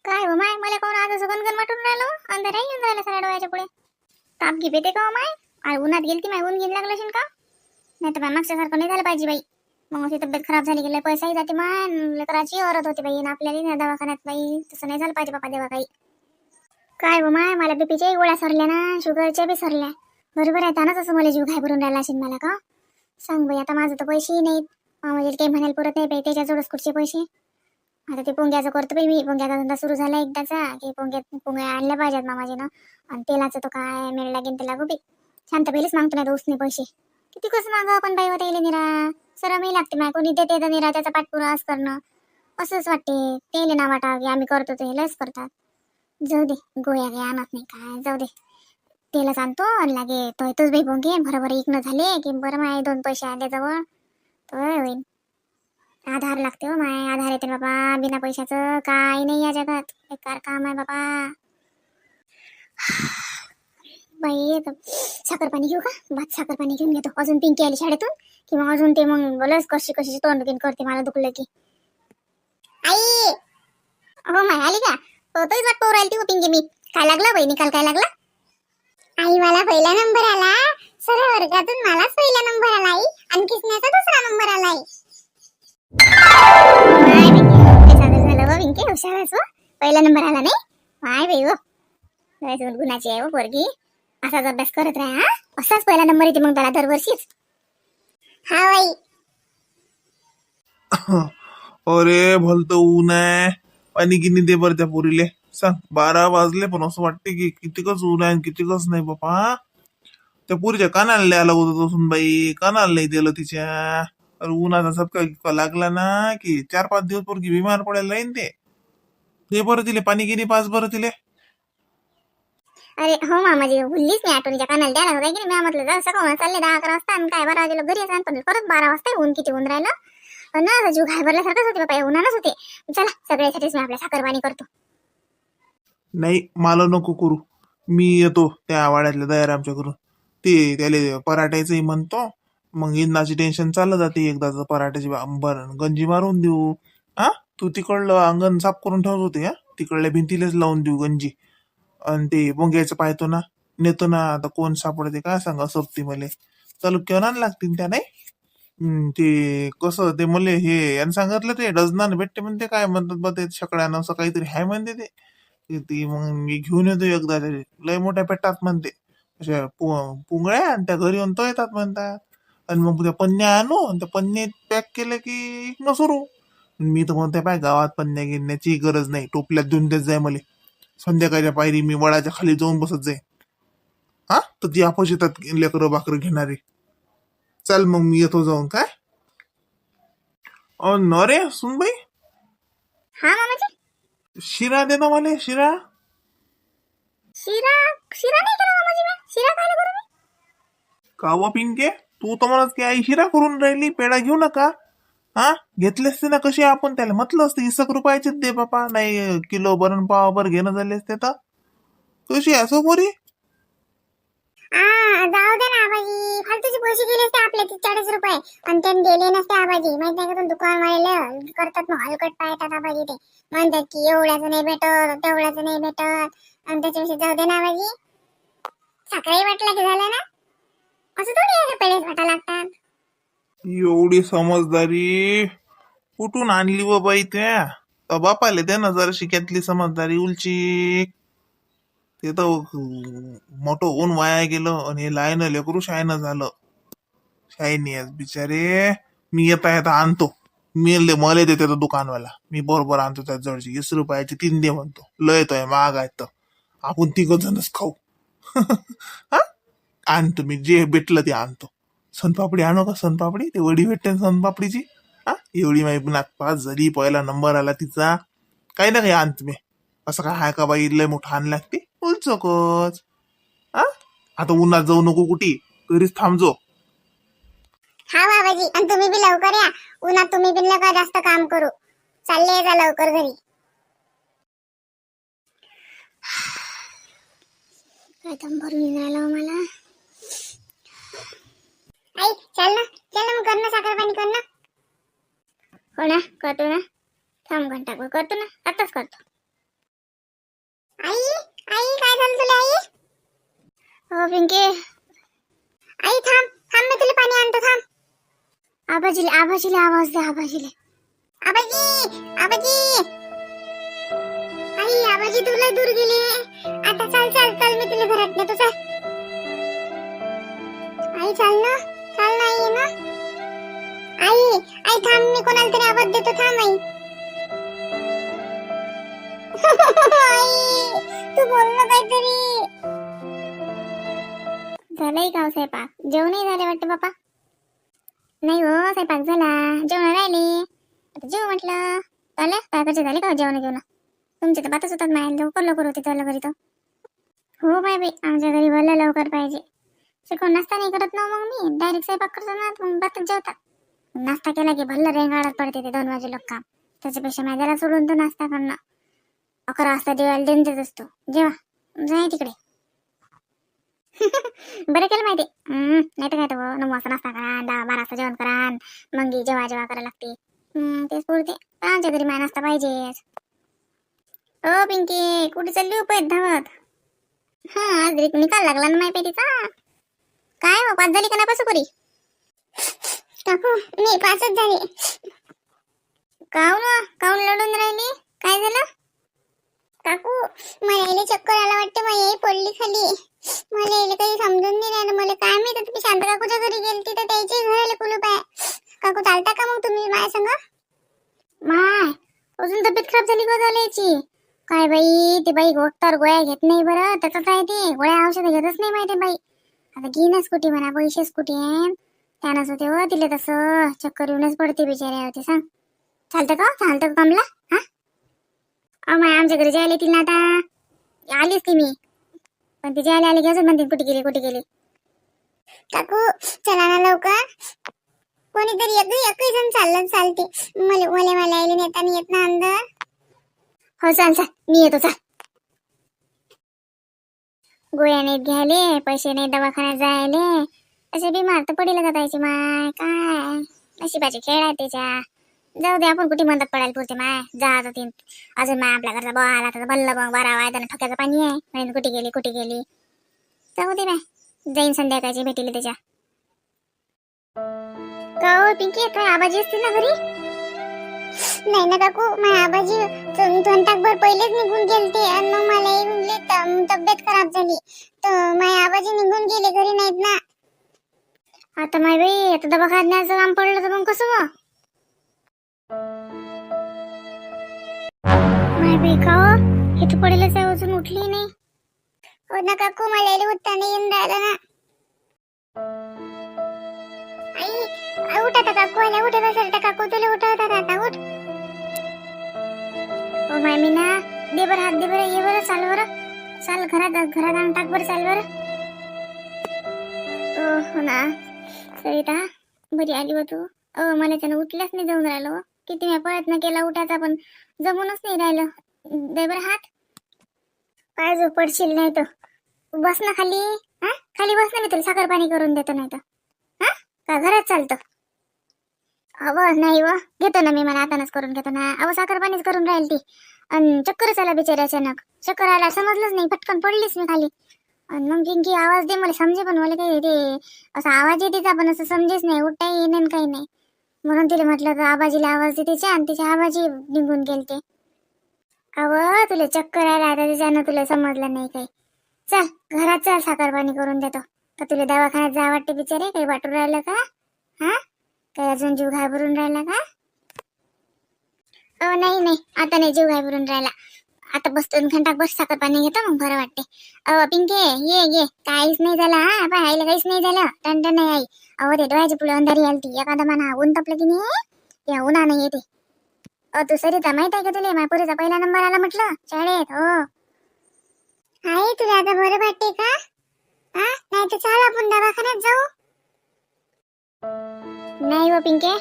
काय हो माय, मला कोण आज असं गणगण वाटून राहिलो. अंधार आहे येऊन राहिला सगळ्या डोळ्याच्या पुढे. ताप घे पेते का हो माय? आ उन्हात गेलती माय, ऊन घेऊन लागलं असेल का? नाही तर बाय मागच्यासारखं नाही झालं पाहिजे बाई. मग अशी तब्येत खराब झाली गेली, पैसाही जाते माय, लेकराची औरत होते बाई, आणि आपल्याला नाही दवाखान्यात बाई. तसं नाही झालं पाहिजे बापा देवा काही. काय हो माय, मला बीपीच्याही गोळ्या सरल्या ना, शुगरच्या बी सरल्या. बरोबर आहे त्यानंच असं मला जीव घाय भरून राहिला असेल मला का? सांग बाई, आता माझं तर पैसेही नाहीत. म्हणजे काही म्हणायला पुरत नाही बाई, त्याच्याजवळच कुठचे पैसे. आता ते पोंग्याचं करतो बाई मी, पोंग्याचा धंदा सुरू झाला एकदाचा, की पोंग्या आणल्या पाहिजेत मामाजीनं. आणि तेलाचं तर काय मेळ लागेल ते लागू बी. शांत पहिलेच मागतो नाही तर उसने पैसे. किती कसं मागा आपण बाई होता येईल निरा. सरमही लागते माय, कोणी देते तर निरा त्याचा पाठपुरावाच करणं असंच वाटते. तेले ना वाटा की आम्ही करतो ते लयच करतात. जाऊ दे, गोळ्या काही आणत नाही काय, जाऊ दे. तेलच आणतो आणि लागे तोच बाई पोंगे बरोबर इकणं झाले की बरं माय 2 पैसे आले जवळ तर होईल. आधार लागते हो माय, आधार येते बाबा. बिना पैशाचं काही नाही या जगात, बेकार काम आहे बाबा. बाई साखर पाणी घेऊ का? भात साखर पाणी घेऊन घेतो. अजून पिंकी आली शाळेतून की मग अजून ते मग बोलच कशी कशी तोंड बिन करते मला दुखलं की. आई हो माय आली का? तोच वाट पाहू राहिली हो पिंकी मी. काय लागला बाई, निकाल काय लागला? आई मला पहिला नंबर आला. सर्व वर्गातून मलाच पहिला नंबर आला आई, आणि किसण्याचा दुसरा नंबर आला आई. काय पिंकी सादर झालं हो पिंकी, हुशार आहेस हो. पहिला नंबर आला नाही माय बाई हो. लयच गुणाची आहे हो पोरगी. असाच अभ्यास करत राहा हा. असाच पहिला नंबर येते मग त्याला दरवर्षीच. हा बाई. अरे भलत ऊन आहे. पाणी गिनी दे बरं त्या पोरीले. सांग 12 वाजले पण असं वाटते की कितीकच ऊन आहे कितीकच नाही बापा. त्या पोरीच्या कानाला द्यायला होत असून बाई, कानाला नाही दिलं तिच्या. अरे उन्हाचा झटका गिटका लागला ना की 4-5 दिवस पोरगी बिमार पडायला राहीन ते. दे बरं तिले पाणी गिनी, पाच बरं तिले. अरे हो मामाजी, भुललीच मी आठवणीच्या कानाला द्यायला होता की नाही. मी म्हटलं जसं सकाळ चालले 10-11 वाजता आणि काय 12 वाजेला घरी येतात, पण परत 12 वाजता ऊन किती ऊन राहिलं. पण ना जीव घाय भरल्यासारखंच होते बाबा, उन्हानच होते. चला सगळ्यासाठीच मी आपल्या साखर पाणी करतो. नाही मला नको करू. मी येतो त्या वाड्यातल्या दयारामच्या घरून. ते त्याले पराठ्याचंही म्हणतो. मग इंदाची टेन्शन चाललं जाते. एकदाच पराठ्याची गंजी मारून देऊ. हा तू तिकडलं अंगण साफ करून ठेवत होते. हा तिकडल्या भिंतीलाच लावून देऊ गंजी. आणि ते बोंग्याचं पाहतो ना, नेतो ना. आता कोण सापडते काय सांगा सोबती मले. तालुक्यावर आण लागतील त्या नाही. ते कसं ते मले हे यानं सांगितलं, ते डझनानं भेटते म्हणते. काय म्हणतात बा ते सगळ्यानं असं काहीतरी आहे म्हणते ते. ती मग मी घेऊन येतो एकदा. लय मोठ्या पेटात म्हणते अशा पुंगळ्या, आणि त्या घरी येऊन तो येतात म्हणतात. आणि मग त्या पन्न्या आणू आणि त्या पन्न्यात पॅक केलं की इकणं सुरू. मी तर म्हणते पाय, गावात पन्न्या गिन्याची गरज नाही, टोपल्यात देऊन देत जाय मला. संध्याकाळच्या पायरी मी वडाच्या खाली जाऊन बसत जाईन. हा तर ती आपस येतात लेकरं बाकर घेणारे. चल मग मी येतो जाऊन काय. न रे सुनबाई, हा मामाजी. शिरा दे ना मला, शिरा. शिरा? शिरा नाही केला मामाजी मी. शिरा काय करू मी? कावा पिंके, तू तर म्हणत की आई शिरा करून राहिली, पेढा घेऊ नका. हा घेतले असते ना कशी, आपण त्याला म्हटलं असतं 20 रुपयाचेच दे बापा, नाही किलो बरण पावाभर घेणं झाले असते तर. कशी असो पोरी. जाऊ दे ना आबाजी, फालतूचे पैसे गेले असते आपले 40 रुपये. आणि त्यांनी दिले नसते आबाजी. माहित नाही का, दुकान वाले करतात मग हलकट पाहतात आबाजी. ते म्हणतात की एवढ्याचं नाही भेटत, तेवढ्याचं नाही भेटत, आणि त्याच्याविषयी जाऊ दे ना आबाजी. साखरही वाटला की झालं ना. असं थोडी आहे पेढेच वाटा लागतात. एवढी समजदारी कुठून आणली व बाई त्या. बापाले दे ना जरा शिक्यातली समजदारी उलची. ते तर मोठं होऊन वाया गेलं, आणि हे लायन लेकरू शायनं झालं. शायनी आज बिचारे. मी येता येता आणतो. मला देते तो दुकानवाला, मी बरोबर आणतो त्या जवळची. 20 रुपयाची 3 दे म्हणतो. लय तो महाग आहे तर आपण 3 जणच खाऊ. हा आणतो मी, जे भेटलं ते आणतो. सोनपापडी आणू का? सोनपापडी ते वडी भेटते सोनपापडीची. हा एवढी माहिती नागपास झाली, पहिला नंबर आला तिचा. काही ना काही आणतो मी. असं काय हाय का बाई, लय मोठं आण लागते उलचकच. हा आता उन्हात जाऊ नको कुठे, घरीच थांबजो. हा बाबाजी, आणि तुम्ही बी लवकर या. उन्हात तुम्ही बी नका जास्त काम करू. चालले जा लवकर घरी. काय दम भरून राहिला मला. आई चल ना, चल ना, मग कर ना साखर पाणी, कर ना. हो ना करतो ना, थांब घंटा करतो ना, आताच करतो. आई आई काय झालं तुला आई? हो पिंकी आई थांब थांब मी तुला पाणी आणतो थांब. आबाजीले आबाजीले आवाज दे आबाजीले. आबाजी आबाजी आई आबाजी तुला दूर गेले. आता चाल चाल चाल मी तुला घरात नेतो चाल. आई चाल ना आई ना. आई आई थांब मी कोणाला तरी आवाज देतो थांब आई. आई तू बोल ना काहीतरी. झालंय का स्वयंपाक? जेवणही झाले वाटतं बापा. नाही हो स्वयंपाक झाला जेवण राहिले. आता जेव म्हटलं. चालेल काय झाले का जेवण घेऊन? तुमचे तर बातच होतात माया लवकर लवकर होते त्याला घरी तर. हो बाई आमच्या घरी भलं लवकर पाहिजे. शिकवून नाश्ता नाही करत ना मग मी डायरेक्ट स्वयंपाक करतो ना मग बातच जेवतात. नाश्ता केला की भल्ला रेंगाळत पडते ते 2 वाजे लोक काम. त्याच्यापेक्षा माझ्याला सोडून तो नाश्ता करणं. 11 वाजता जेवायला देणतेच असतो. जेवा जाय तिकडे. बरं केलं माहिती. नाही तर काय तर 9 वाजता नाश्ता करा 10-12 वाजता जेवण करा मग जेव्हा करायला लागते. तेच पुरते आमच्या घरी माय नाश्ता पाहिजेच. ओ पिंकी कुठे चालली हो पैत धावत? हा आज निकाल लागला ना माय पेटीचा. काय मग 5 झाली का नाही परी? काकू मी 5च झाली. काऊन लढून राहिली? काय झालं? काकू मला चक्कर आला वाटतं मला पडली खाली. मला काही समजून नाही राहिलं. मला काय माहिती तुम्ही शांत काकूच्या घरी गेलती तर त्याच्या घराला कुलूप आहे. काकू चालता का मग तुम्ही माझ्या संग? माय अजून तब्येत खराब झाली का झाल्याची? काय बाई ते बाई गोळ्या गोळ्या घेत नाही बरं. त्याचं काय ते गोळ्या औषध घेतच नाही माहिती बाई. आता घेणच कुठे म्हणा पैसेच कुठे आहे. त्यानंच होते हो तिले तसं चक्कर येऊनच पडते बिचाऱ्या होते. सांग चालतं का कमला? हा माय आमच्या घरी जायला येतील ना आता. आलीच ती मी पण ती जायला आली की असं म्हणते कुठे गेली. काकू चला ना लवकर. कोणीतरी एकही जण चाललं चालते. मला आईला नेता येत ना अंदर. हो चाल मी येतो चाल. गोळ्या नाहीत घ्यायले पैसे नाही दवाखान्यात जायले. असे बिमार तर पडेल जातायचे माय. काय नशिबाचे खेळ आहे त्याच्या. जाऊ दे आपण कुठे म्हणतात पडायला पुरते माय. जात होती अजून माय आपल्या घरचा बॉल आता भल्ल बघ 12 वाजता ठोक्याचं पाणी आहे. कुठे गेली जाऊ दे माय. जाईन संध्याकाळची भेटीले त्याच्या. का हो पिंकी काय आबाजी असतील ना घरी? नाही ना काकू माझ्या आबाजी 2 तासभर पहिलेच निघून गेलते आणि मग मला तब्येत खराब झाली तर माझ्या आबाजी निघून गेले घरी नाहीत ना. आता माय बाई आता दवाखान्याचं काम पडलं तर मग कसं मग? माय बाई का हो हे तर पडेलच आहे अजून उठली नाही. हो ना काकू मला उठता नाही येऊन राहिलं ना. आई उठ आता काकू आल्या. उठत असेल तर काकू तुला उठवतात आता उठ. हो माय मी ना दे बरं हात दे बरं. ये बरं चाल बरं चाल घरात आणून टाक बरं चाल बरं. हो ना सरिता बरी आली हो तू. मला त्यानं उठल्याच नाही जाऊन राहिलो. किती मी प्रयत्न केला उठायचा पण जमूनच नाही राहिलं. दे बरं हात. काय जो पडशील नाही तर बस ना खाली. खाली बस ना मी तुला साखर पाणी करून देतो नाही तर. का घरात चालतं? नाही व घेतो ना मी. मला आताच करून घेतो ना. साखर पाणीच करून राहील ती. आणि चक्करच आला बिचारी अचानक. चक्कर आला समजलंच नाही पटकन पडलीच मी खाली. आणि मग पिंकी आवाज दे मला समजे पण मला काही ते असा आवाज येते पण असं समजेच नाही. उठता येईन काही नाही. म्हणून तिला म्हटलं तर आबाजीला आवाज दे तिच्या आणि तिच्या आबाजी निघून गेलते. तुला चक्कर आला आता त्याच्यानं तुला समजलं नाही काही. चल घरात चल साखर पाणी करून देतो. तर तुला दवाखान्यात जा वाटते बिचारे. काही वाटून राहिलं का? काही अजून जीव घाबरून राहिला का? नाही आता नाही जीव घाबरून राहिला. आता बस 2 घंटा बस साखर पाणी घेतो मग बरं वाटते. पिंके ये काहीच नाही झालं. पण आईला काहीच नाही झालं. टंटन नाही आई. ते डोळ्याची पुढे अंधारी आलती. एखादा मना ऊन तपलं की नाही या उन्हा नाही येते. तू सरिता माहित आहे का तुला मायपुरीचा पहिला नंबर आला म्हटलं शाळेत. हो आई तुला आता बरं वाटते का? नाही तर चाल आपण दवाखान्यात जाऊ. नाही हो पिंके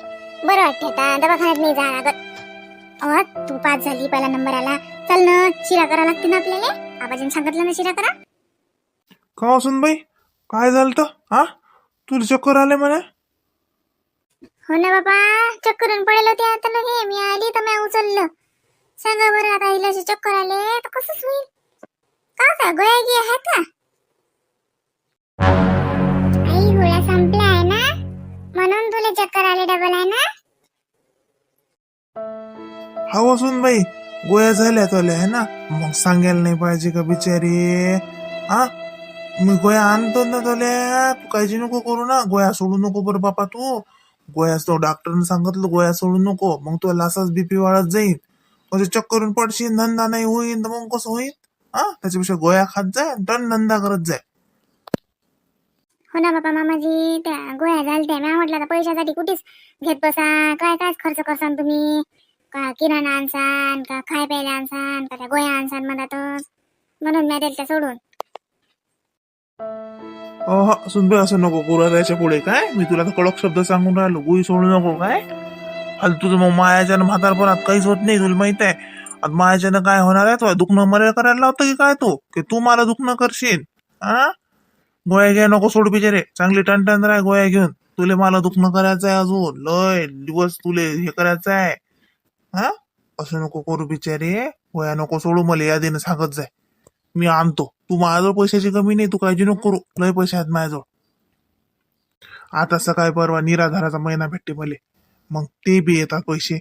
बरं वाटते आता दवाखान्यात नाही जा लागत. तू 5 झाली पहिला नंबर आला. चल ना शिरा करा लागते ना आपल्याला. आबाजीने सांगितलं ना शिरा करा. का सुनबाई काय झालं तर तुला चक्कर आले म्हणे? हो ना बाबा चक्करून पडेल होते आता हे मी आली तर मी उचललं. सांगा बरं आता हिला चक्कर आले तर कसंच होईल. का गोळ्या गी आहेत का आई गोळ्या संपल्या आहे ना म्हणून तुला चक्कर आले डबल आहे ना हवं सुन बाई गोळ्या झाल्या तुला आहे ना मग सांगायला नाही पाहिजे का बिचारी हा मी गोळ्या आणतो ना तुला तू काळजी नको करू ना गोळ्या सोडू नको बरं बापा तू गोळ्या तो डॉक्टरने सांगितलं गोळ्या सोडू नको मग तुला असाच बीपी वाढत जाईल म्हणजे चक्करून पडशील धंदा नाही होईल तर मग कसं होईल हा त्याच्यापेक्षा गोळ्या खात जाय तर धंदा करत जाय हो ना बापा मामाजी त्या गोळ्या झालत्या मी म्हटलं आता पैशासाठी कुठेच घेत बसा काय काय खर्च करसान तुम्ही का किराणा आणसान का खाय प्यायला आणसान का त्या गोळ्या आणसान मधातच म्हणून मी दिल्या सोडून सुनबाई असं नको करू त्याच्या पुढे काय मी तुला तर कडक शब्द सांगून राहिलो गोळी सोडू नको काय तुझं मग मायाच्यानं म्हातारपणात काहीच होत नाही तुला माहित आहे आता मायाच्यानं काय होणार आहे तो दुखणं मर्या करायला लावतं की काय तो की तू मला दुखणं करशील हा गोळ्या घ्या नको सोड बिचारे चांगली टणटण राह गोळ्या घेऊन तुले मला दुखणं करायचं आहे अजून लय दिवस तुले हे करायचं आहे हा असं नको करू बिचारे गोळ्या नको सोडू मला यादीनं सांगत जाय मी आणतो तू माझ्याजवळ पैशाची कमी नाही तू काळजी नको करू लय पैसे आहेत माझ्याजवळ आता सकाळी परवा निराधाराचा महिना भेटते मले मग ते बी येतात पैसे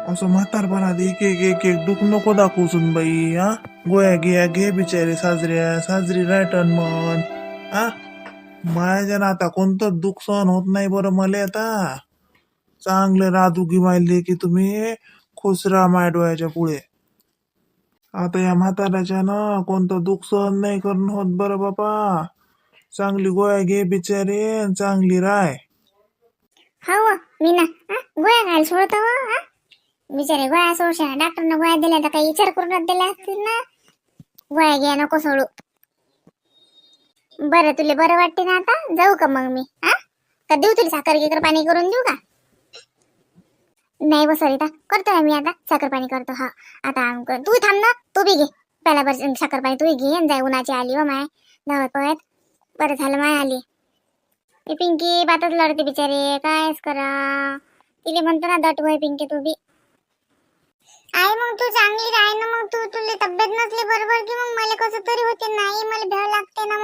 असं म्हातारपणात एक एक एक एक दुःख नको दाखवून बाई हा गोळ्या घ्या घे बिचारे साजऱ्या साजरी रायटन मन हा माझ्या आता कोणतं दुःख सहन होत नाही बरं मला आता चांगले राजूगी मारले की तुम्ही खुश राहा माय डोळ्याच्या पुढे आता या म्हाताऱ्याच्या ना कोणतं दुःख सहन नाही करणं होत बरं बापा चांगली गोळ्या घे बिचारे चांगली राय हो मी ना गोळ्या घाल सोडतो हा बिचारे गोळ्या सोडशा डॉक्टरनं गोळ्या दिल्या तर काही विचार करून दिल्या असतील ना गोळ्या घ्या नको सोडू बरं तुला बरं वाटते ना आता जाऊ का मग मी हा का देऊ तुला साखर गिकर पाणी करून देऊ का नाही व सरिता करतो मी आता साखर पाणी करतो हा आता तू थांब ना तू बी घे पहिला बरं साखर पाणी तू घे आणि जाय उन्हाची आली व माय धावत पळत बरं झालं माय आली ती पिंकी बातच लढते बिचारे कायच करा तिले म्हणतो ना दट वय पिंकी तू बी आई मग तू चांगली राह ना मग तू तुला तब्येत नसली बरोबर की मग मला कसं तरी होते नाही मला भ्याव लागते ना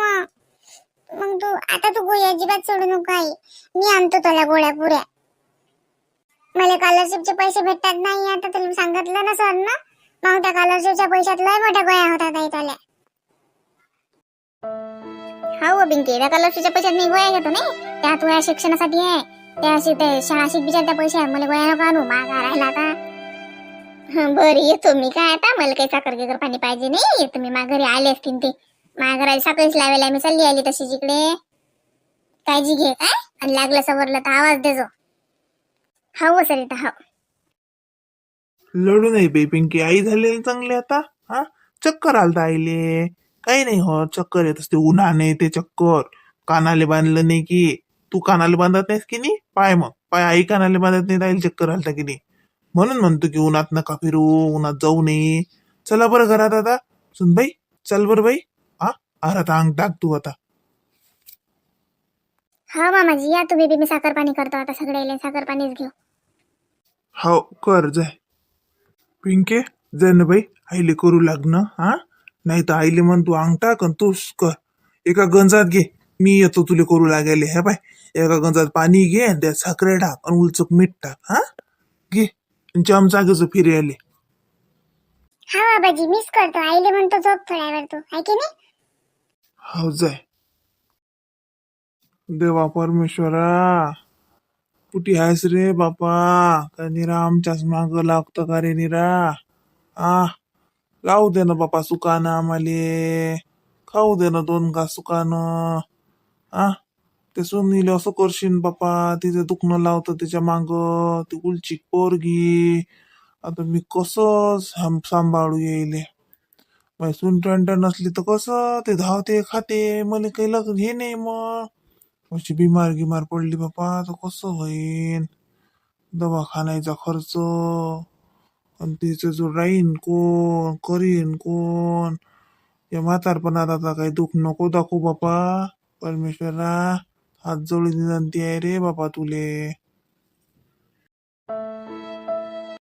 मग तू आता तू गोळ्या अजिबात सोडू नको आई मी आणतो तुला गोळ्या पुऱ्या मला स्कॉलरशिपचे पैसे भेटतात नाही आता तुला सांगितलं ना सर ना मग त्या स्कॉलरशिपच्या पैशात लय मोठ्या गोळ्या होतात आई तुला हो बिंकी त्या स्कॉलरशिपच्या पैशात मी गोळ्या घेतो नाही त्या तुझ्या शिक्षणासाठी आहे त्या शाळा शिकबिच्या त्या पैसे मला गोळ्या नको आणू मागा राहिला आता बरं येतो मी काय आता मला काही साखर गिकर पाणी पाहिजे नाही येतो मी माझ्या घरी आले असतील ते माझ्या घराला साखरच लावायला मी चालली आली तशी जिकडे काळजी घे काय आणि लागलं सवरलं तर आवाज देजो हो सरिता हो लढू नाही बे पिंकी आई झालेली चांगली आता हा चक्कर आलता आईले काही नाही हो चक्कर येत असते उन्हाने ते चक्कर कानाले बांधलं नाही की तू कानाले बांधत नाहीस की नाही पाय मग पाय आई कानाले बांधत नाही आईला चक्कर आलता की नाही म्हणून म्हणतो की उन्हात नका फिरू उन्हात जाऊ नये चला बरं घरात आता सुन बाई चल बरं बाई हा आता अंग टाक तू आता हा मामाजी या तुम्ही बी मी साखर पाणी करतो आता सगळ्याला साखर पाणीच घेऊ हो कर जाय पिंके जाय ना बाई आईले करू लागणं हा नाही तर आईले म्हण तू अंग टाक आणि तूच कर एका गंजात घे मी येतो तुले करू लागायले हे बाय एका गंजात पाणी घे आणि त्यात साखरे टाक आणि उलचक मीठ टाक हा घे चमचा घेतो फिरायले हा बाबाजी मिस करतो आईले म्हणतो झोप थोड्या वेळ तू आहे की नाही हो जाय देवा परमेश्वरा कुठे आहेस रे बापा का निरा आमच्याच माग लागतं का रे निरा लावू दे ना बापा सुकानं आम्हाले खाऊ दे ना 2 घास सुकानं ते सुनील असं करशील बापा तिथे दुखणं लावतं त्याच्या माग ती उलचिक पोरगी आता मी कसं सांभाळू येईल माझी सून टणटण नसली तर कसं ते धावते खाते मला काही लग्न हे नाही मग अशी बिमार गिमार पडली बापा तर कसं होईन दवाखान्याचा खर्च आणि तिचं जो राहीन कोण करीन कोण या म्हातारपणात आता काही दुःख नको दाखवू बापा परमेश्वरा हात जोडी विनंती आहे रे बापा तुले